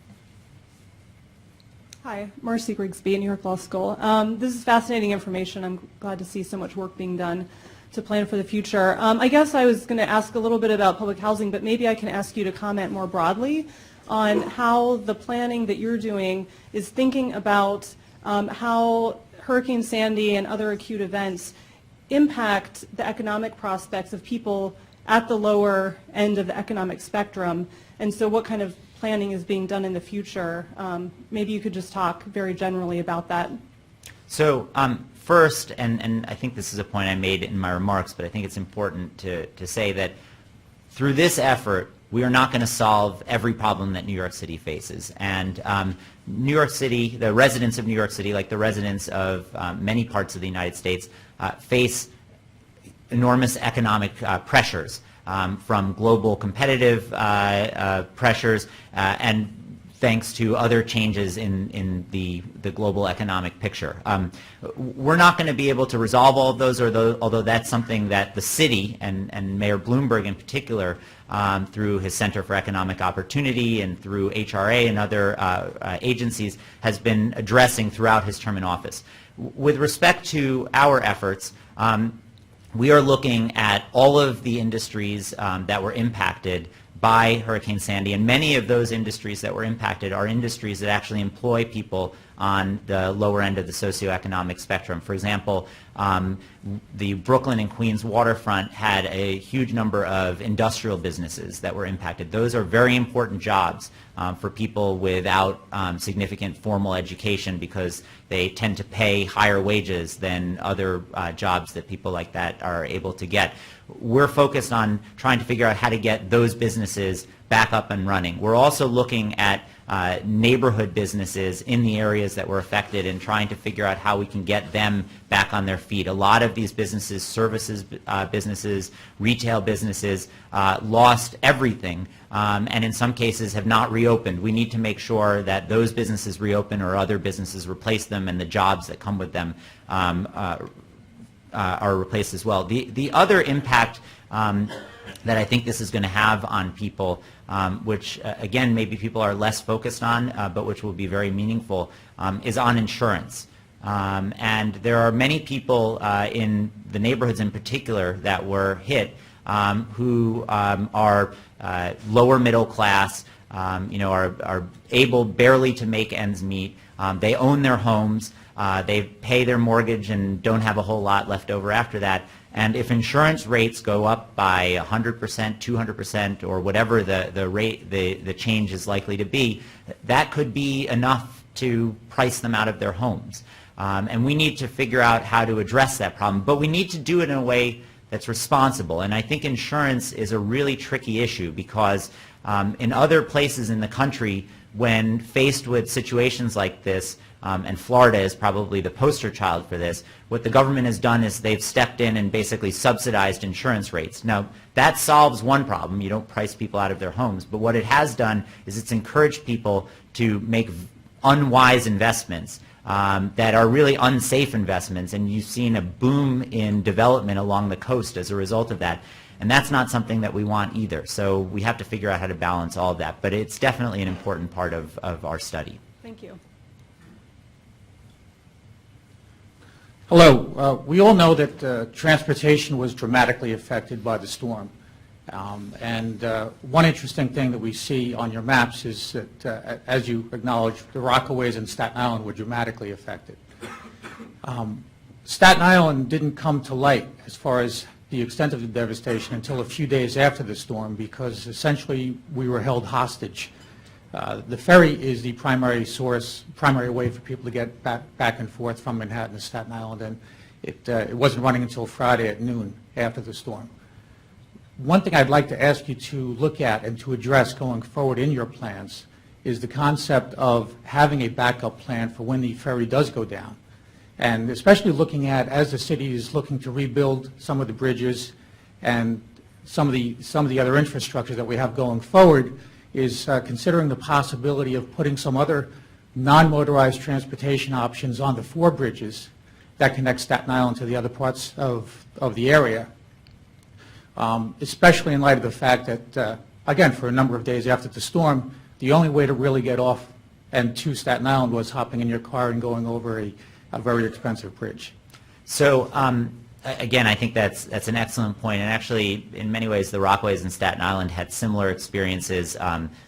Hi, Marcy Grigsby at New York Law School. This is fascinating information. I'm glad to see so much work being done to plan for the future. I guess I was going to ask a little bit about public housing, but maybe I can ask you to comment more broadly on how the planning that you're doing is thinking about how Hurricane Sandy and other acute events impact the economic prospects of people at the lower end of the economic spectrum, and so what kind of planning is being done in the future. Maybe you could just talk very generally about that. So first, and I think this is a point I made in my remarks, but I think it's important to say that through this effort, we are not going to solve every problem that New York City faces. And New York City, the residents of New York City, like the residents of many parts of the United States, face enormous economic pressures from global competitive pressures and thanks to other changes in the global economic picture. We're not going to be able to resolve all of those, although that's something that the city and Mayor Bloomberg in particular, through his Center for Economic Opportunity and through HRA and other agencies, has been addressing throughout his term in office. With respect to our efforts, we are looking at all of the industries that were impacted by Hurricane Sandy, and many of those industries that were impacted are industries that actually employ people on the lower end of the socioeconomic spectrum. For example, the Brooklyn and Queens waterfront had a huge number of industrial businesses that were impacted. Those are very important jobs for people without significant formal education because they tend to pay higher wages than other jobs that people like that are able to get. We're focused on trying to figure out how to get those businesses back up and running. We're also looking at neighborhood businesses in the areas that were affected and trying to figure out how we can get them back on their feet. A lot of these businesses, services businesses, retail businesses, lost everything and in some cases have not reopened. We need to make sure that those businesses reopen or other businesses replace them and the jobs that come with them are replaced as well. The other impact that I think this is going to have on people, which again maybe people are less focused on, but which will be very meaningful, is on insurance. And there are many people in the neighborhoods in particular that were hit who are lower middle class, are able barely to make ends meet. They own their homes. They pay their mortgage and don't have a whole lot left over after that. And if insurance rates go up by 100%, 200%, or whatever the change is likely to be, that could be enough to price them out of their homes. And we need to figure out how to address that problem. But we need to do it in a way that's responsible. And I think insurance is a really tricky issue because in other places in the country, when faced with situations like this, and Florida is probably the poster child for this, what the government has done is they've stepped in and basically subsidized insurance rates. Now, that solves one problem. You don't price people out of their homes. But what it has done is it's encouraged people to make unwise investments that are really unsafe investments, and you've seen a boom in development along the coast as a result of that. And that's not something that we want either. So we have to figure out how to balance all of that. But it's definitely an important part of our study. Thank you. Hello. We all know that transportation was dramatically affected by the storm. One interesting thing that we see on your maps is that, as you acknowledged, the Rockaways and Staten Island were dramatically affected. Staten Island didn't come to light as far as the extent of the devastation until a few days after the storm, because essentially we were held hostage. The ferry is the primary way for people to get back and forth from Manhattan to Staten Island, and it wasn't running until Friday at noon after the storm. One thing I'd like to ask you to look at and to address going forward in your plans is the concept of having a backup plan for when the ferry does go down. And especially looking at, as the city is looking to rebuild some of the bridges and some of the other infrastructure that we have going forward, is considering the possibility of putting some other non-motorized transportation options on the 4 bridges that connect Staten Island to the other parts of the area, especially in light of the fact that, again, for a number of days after the storm, the only way to really get off and to Staten Island was hopping in your car and going over a very expensive bridge. So again, I think that's an excellent point. And actually, in many ways, the Rockaways and Staten Island had similar experiences.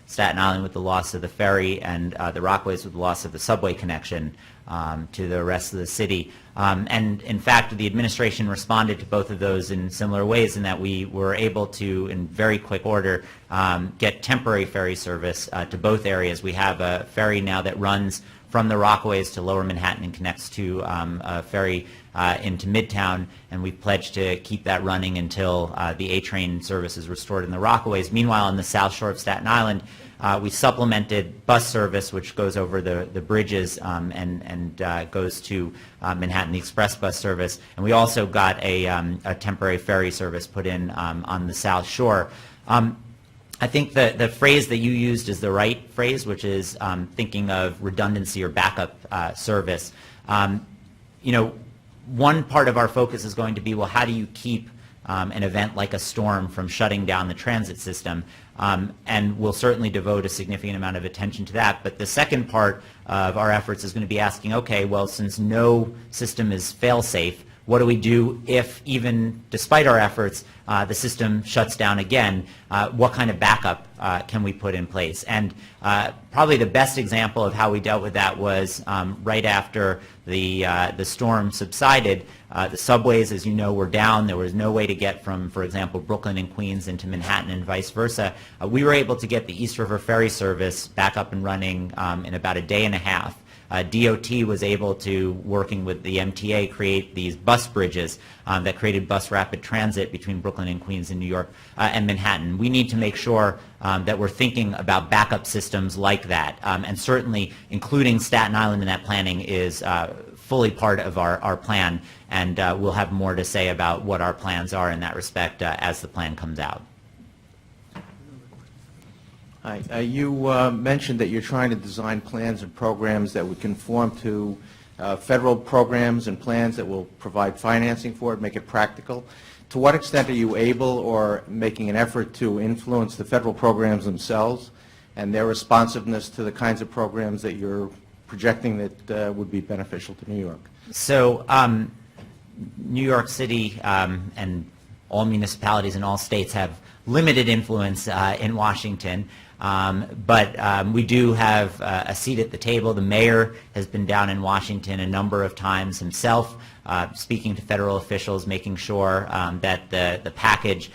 Staten Island with the loss of the ferry, and the Rockaways with the loss of the subway connection to the rest of the city. And in fact, the administration responded to both of those in similar ways, in that we were able to, in very quick order, get temporary ferry service to both areas. We have a ferry now that runs from the Rockaways to Lower Manhattan and connects to a ferry into Midtown, and we've pledged to keep that running until the A-train service is restored in the Rockaways. Meanwhile, on the South Shore of Staten Island, we supplemented bus service, which goes over the bridges and goes to Manhattan, the express bus service, and we also got a temporary ferry service put in on the South Shore. I think the phrase that you used is the right phrase, which is thinking of redundancy or backup service. One part of our focus is going to be, well, how do you keep an event like a storm from shutting down the transit system? And we'll certainly devote a significant amount of attention to that. But the second part of our efforts is going to be asking, okay, well, since no system is fail-safe, what do we do if, even despite our efforts, the system shuts down again? What kind of backup can we put in place? And probably the best example of how we dealt with that was right after the storm subsided. The subways, as you know, were down. There was no way to get from, for example, Brooklyn and Queens into Manhattan and vice versa. We were able to get the East River Ferry service back up and running in about a day and a half. DOT was able to, working with the MTA, create these bus bridges that created bus rapid transit between Brooklyn and Queens and New York and Manhattan. We need to make sure that we're thinking about backup systems like that, and certainly including Staten Island in that planning is fully part of our plan, and we'll have more to say about what our plans are in that respect as the plan comes out. Hi. You mentioned that you're trying to design plans and programs that would conform to federal programs and plans that will provide financing for it, make it practical. To what extent are you able or making an effort to influence the federal programs themselves and their responsiveness to the kinds of programs that you're projecting that would be beneficial to New York? So New York City and all municipalities in all states have limited influence in Washington. But we do have a seat at the table. The mayor has been down in Washington a number of times himself, speaking to federal officials, making sure that the package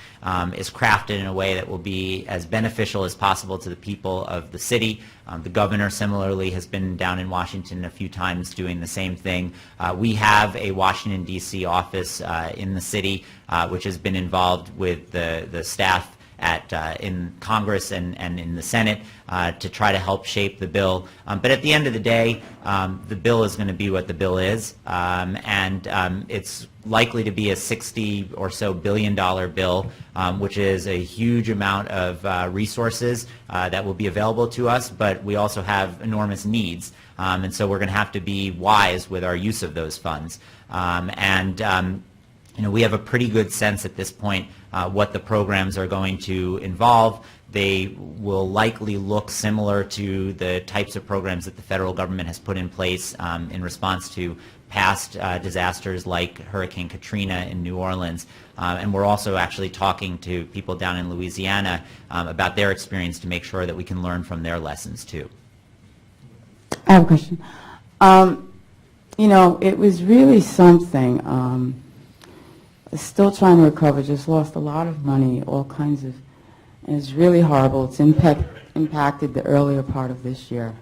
is crafted in a way that will be as beneficial as possible to the people of the city. The governor similarly has been down in Washington a few times doing the same thing. We have a Washington, D.C. office in the city which has been involved with the staff in Congress and in the Senate to try to help shape the bill. But at the end of the day, the bill is going to be what the bill is, and it's likely to be a $60 or so billion bill, which is a huge amount of resources that will be available to us, but we also have enormous needs, and so we're going to have to be wise with our use of those funds. You know, we have a pretty good sense at this point what the programs are going to involve. They will likely look similar to the types of programs that the federal government has put in place in response to past disasters like Hurricane Katrina in New Orleans. And we're also actually talking to people down in Louisiana about their experience to make sure that we can learn from their lessons too. I have a question. You know, it was really something. Still trying to recover, just lost a lot of money, all kinds of, and it's really horrible. It's impacted the earlier part of this year.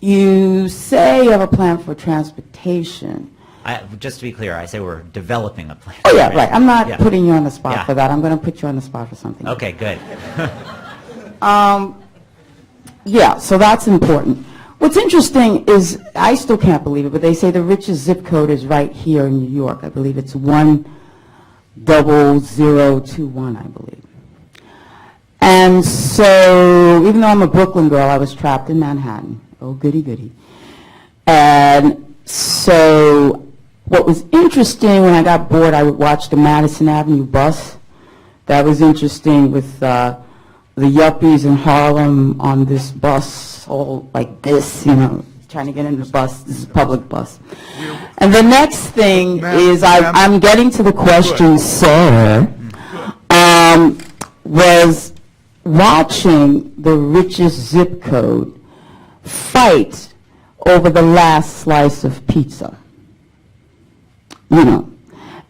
You say you have a plan for transportation. Just to be clear, I say we're developing a plan. Oh yeah, right. I'm not Yeah. putting you on the spot Yeah. for that. I'm going to put you on the spot for something. Okay, good. Yeah, so that's important. What's interesting is, I still can't believe it, but they say the richest zip code is right here in New York. I believe it's 10021, I believe. And so, even though I'm a Brooklyn girl, I was trapped in Manhattan. Oh, goody, goody. And so, what was interesting, when I got bored, I would watch the Madison Avenue bus. That was interesting with the yuppies in Harlem on this bus, all like this, you know, trying to get in the bus. This is a public bus. And the next thing is, I'm getting to the question, sir, was watching the richest zip code fight over the last slice of pizza, you know.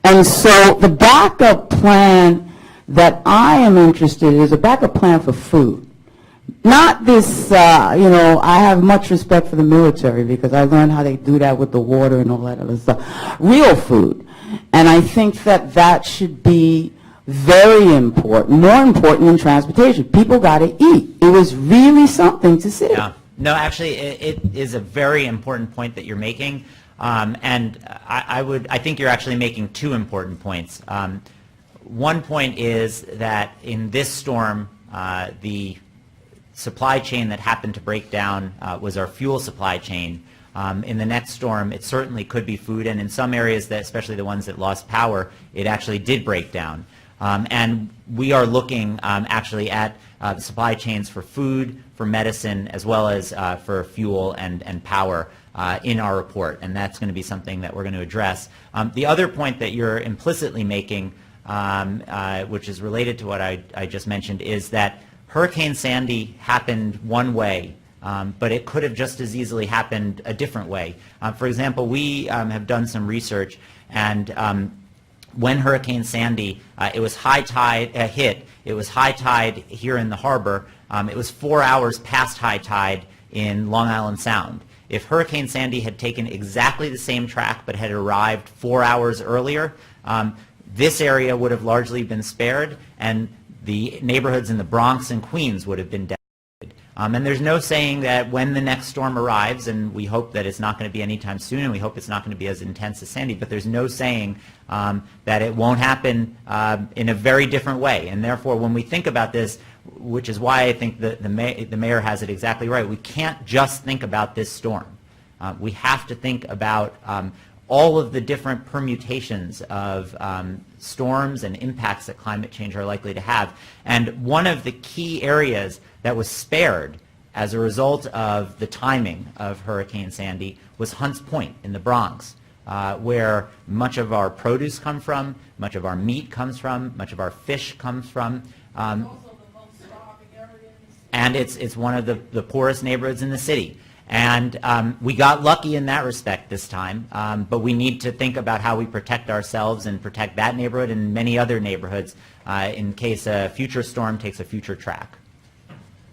And so the backup plan that I am interested in is a backup plan for food. Not this, you know, I have much respect for the military because I learned how they do that with the water and all that other stuff. Real food. And I think that that should be very important, more important than transportation. People got to eat. It was really something to see. Yeah. No, actually, it is a very important point that you're making. And I think you're actually making two important points. One point is that in this storm, the supply chain that happened to break down was our fuel supply chain. In the next storm, it certainly could be food, and in some areas, that, especially the ones that lost power, it actually did break down. And we are looking actually at the supply chains for food, for medicine, as well as for fuel and power in our report, and that's going to be something that we're going to address. The other point that you're implicitly making, which is related to what I just mentioned, is that Hurricane Sandy happened one way, but it could have just as easily happened a different way. For example, we have done some research, and when Hurricane Sandy, it was high tide hit. It was high tide here in the harbor. It was 4 hours past high tide in Long Island Sound. If Hurricane Sandy had taken exactly the same track but had arrived 4 hours earlier, this area would have largely been spared, and the neighborhoods in the Bronx and Queens would have been devastated. And there's no saying that when the next storm arrives, and we hope that it's not going to be anytime soon, and we hope it's not going to be as intense as Sandy, but there's no saying that it won't happen in a very different way. And therefore, when we think about this, which is why I think the mayor has it exactly right, we can't just think about this storm. We have to think about all of the different permutations of storms and impacts that climate change are likely to have. And one of the key areas that was spared as a result of the timing of Hurricane Sandy was Hunts Point in the Bronx, where much of our produce comes from, much of our meat comes from, much of our fish comes from. Also the most starving area and it's one of the poorest neighborhoods in the city. And we got lucky in that respect this time, but we need to think about how we protect ourselves and protect that neighborhood and many other neighborhoods in case a future storm takes a future track.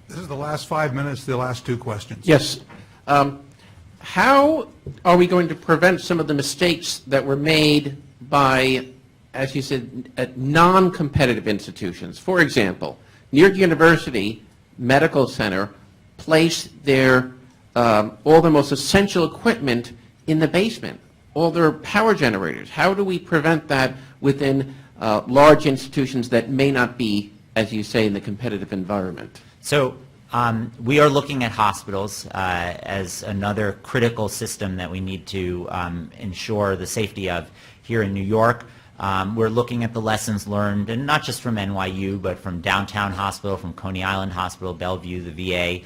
This is the last 5 minutes, the last two questions. Yes. How are we going to prevent some of the mistakes that were made by, as you said, non-competitive institutions? For example, New York University Medical Center placed their all the most essential equipment in the basement, all their power generators. How do we prevent that within large institutions that may not be, as you say, in the competitive environment? So we are looking at hospitals as another critical system that we need to ensure the safety of here in New York. We're looking at the lessons learned, and not just from NYU, but from Downtown Hospital, from Coney Island Hospital, Bellevue, the VA.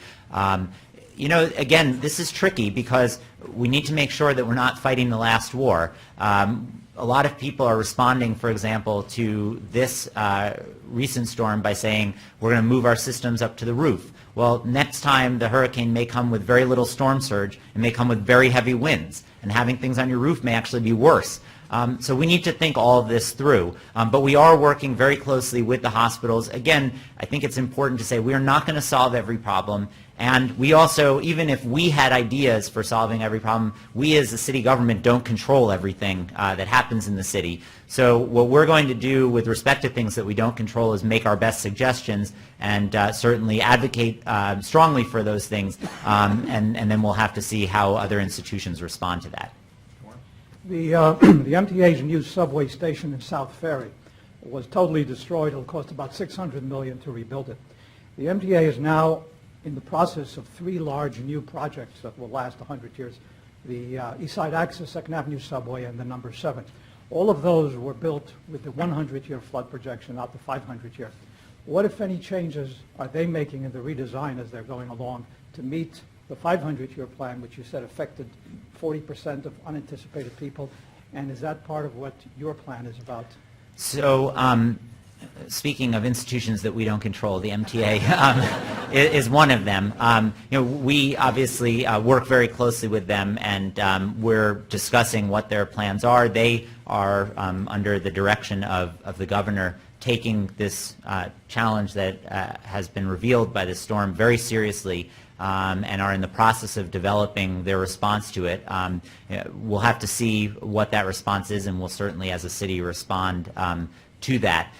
You know, again, this is tricky because we need to make sure that we're not fighting the last war. A lot of people are responding, for example, to this recent storm by saying we're going to move our systems up to the roof. Well, next time the hurricane may come with very little storm surge and may come with very heavy winds, and having things on your roof may actually be worse. So we need to think all of this through. But we are working very closely with the hospitals. Again, I think it's important to say we are not going to solve every problem. And we also, even if we had ideas for solving every problem, we as a city government don't control everything that happens in the city. So what we're going to do with respect to things that we don't control is make our best suggestions and certainly advocate strongly for those things. And then we'll have to see how other institutions respond to that. The MTA's new subway station in South Ferry was totally destroyed. It'll cost about $600 million to rebuild it. The MTA is now in the process of 3 large new projects that will last 100 years. The East Side Access, 2nd Avenue subway, and the number 7. All of those were built with the 100-year flood projection, not the 500-year. What, if any, changes are they making in the redesign as they're going along to meet the 500-year plan, which you said affected 40% of unanticipated people? And is that part of what your plan is about? So speaking of institutions that we don't control, the MTA is one of them. You know, we obviously work very closely with them, and we're discussing what their plans are. They are, under the direction of the governor, taking this challenge that has been revealed by this storm very seriously, and are in the process of developing their response to it. We'll have to see what that response is, and we'll certainly, as a city, respond to that.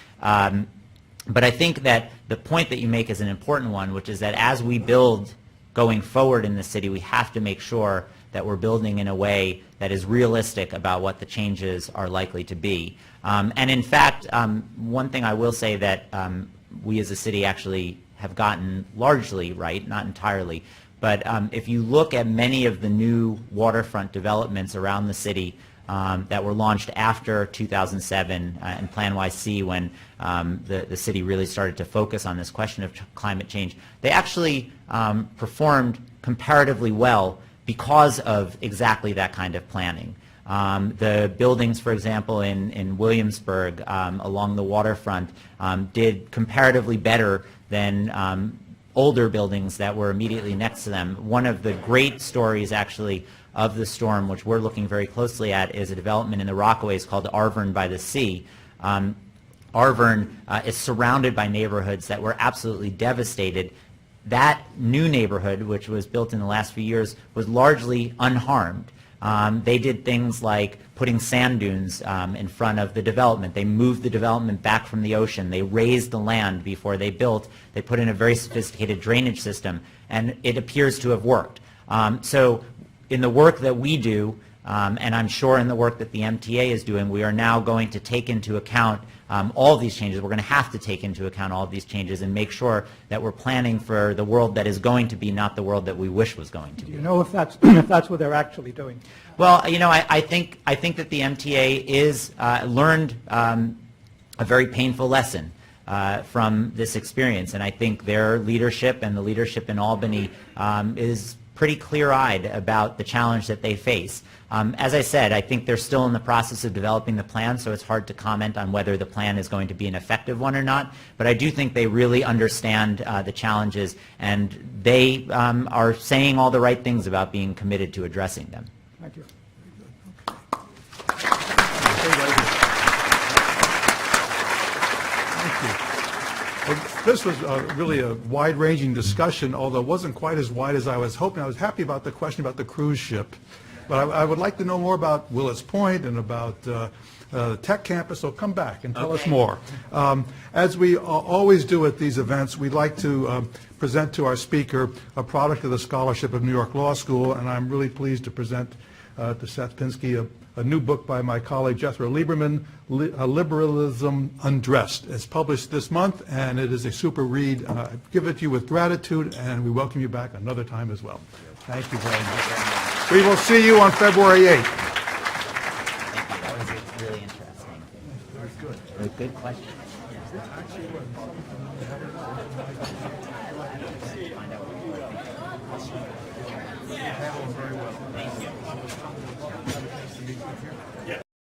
But I think that the point that you make is an important one, which is that as we build going forward in the city, we have to make sure that we're building in a way that is realistic about what the changes are likely to be. And in fact, one thing I will say that we as a city actually have gotten largely right, not entirely, but if you look at many of the new waterfront developments around the city that were launched after 2007 and Plan YC, when the city really started to focus on this question of climate change, they actually performed comparatively well because of exactly that kind of planning. The buildings, for example, in Williamsburg along the waterfront did comparatively better than older buildings that were immediately next to them. One of the great stories, actually, of the storm, which we're looking very closely at, is a development in the Rockaways called Arvern by the Sea. Arvern is surrounded by neighborhoods that were absolutely devastated. That new neighborhood, which was built in the last few years, was largely unharmed. They did things like putting sand dunes in front of the development. They moved the development back from the ocean. They raised the land before they built. They put in a very sophisticated drainage system, and it appears to have worked. So in the work that we do, and I'm sure in the work that the MTA is doing, we are now going to take into account all of these changes. We're going to have to take into account all of these changes and make sure that we're planning for the world that is going to be, not the world that we wish was going to be. Do you know if that's if that's what they're actually doing? Well, you know, I think that the MTA is learned a very painful lesson from this experience, and I think their leadership and the leadership in Albany is pretty clear-eyed about the challenge that they face. As I said, I think they're still in the process of developing the plan, so it's hard to comment on whether the plan is going to be an effective one or not, but I do think they really understand the challenges, and they are saying all the right things about being committed to addressing them. Thank you. Well, this was really a wide-ranging discussion, although it wasn't quite as wide as I was hoping. I was happy about the question about the cruise ship, but I would like to know more about Willets Point and about the tech campus, so come back and tell us more. As we always do at these events, we'd like to present to our speaker a product of the scholarship of New York Law School, and I'm really pleased to present to Seth Pinsky a new book by my colleague Jethro Lieberman, Liberalism Undressed. It's published this month, and it is a super read. I give it to you with gratitude, and we welcome you back another time as well. Thank you very much. We will see you on February 8th. Thank you. That was really interesting. Very good. A good question. Very well. Thank you.